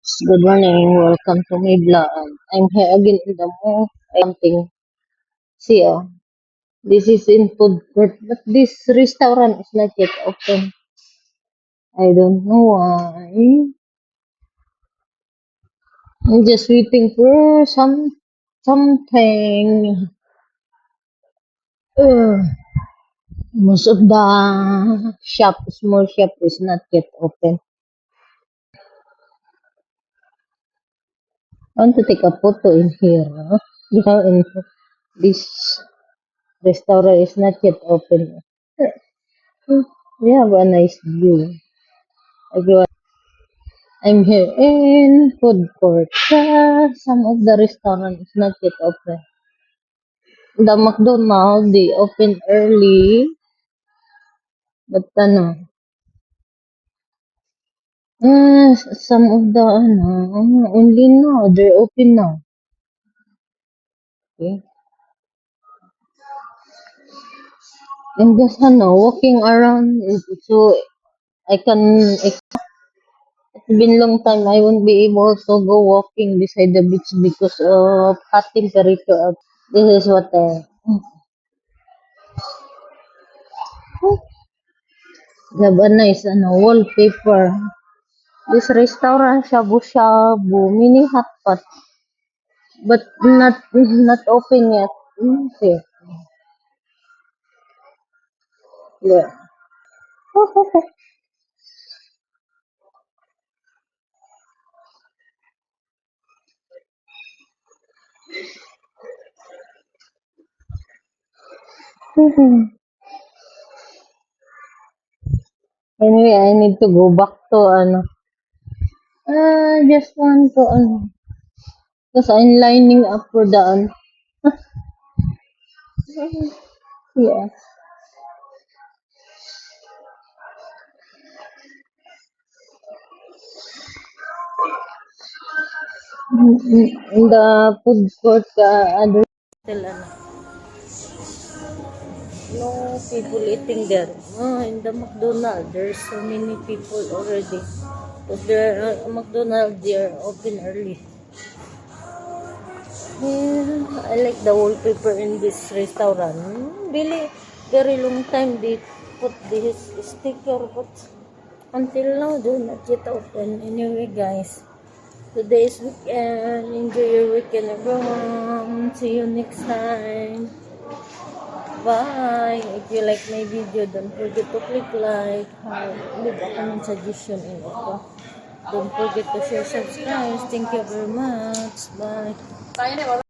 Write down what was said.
Good morning. Welcome to my vlog. I'm here again in the mall. Something. See, this is in food court, but this restaurant is not yet open. I don't know why. I'm just waiting for something. Uh, most of the small shop is not yet open. I want to take a photo in here. Because in this restaurant is not yet open. We have a nice view. Everyone, I'm here in food court. Some of the restaurant is not yet open. The McDonald's, they open early, but some of the only now, they're open now. Okay. And just walking around, so I can, it's been long time I won't be able to go walking beside the beach because of hot temperature. This is what have a nice wallpaper. This restaurant, Shabu Shabu, mini hot pot, but not open yet. Okay. Yeah. Anyway, I need to go back to just want to because I'm lining up for the yeah. In the food court, other still no people eating there. In the McDonald's, there's so many people already. Because the McDonald's, they are open early. Yeah, I like the wallpaper in this restaurant. Really, very long time they put this sticker, but until now, they're not yet open. Anyway, guys, today is weekend. Enjoy your weekend, everyone. See you next time. Bye! If you like my video, don't forget to click like, leave a comment suggestion in ito. Don't forget to share, subscribe. Thank you very much. Bye!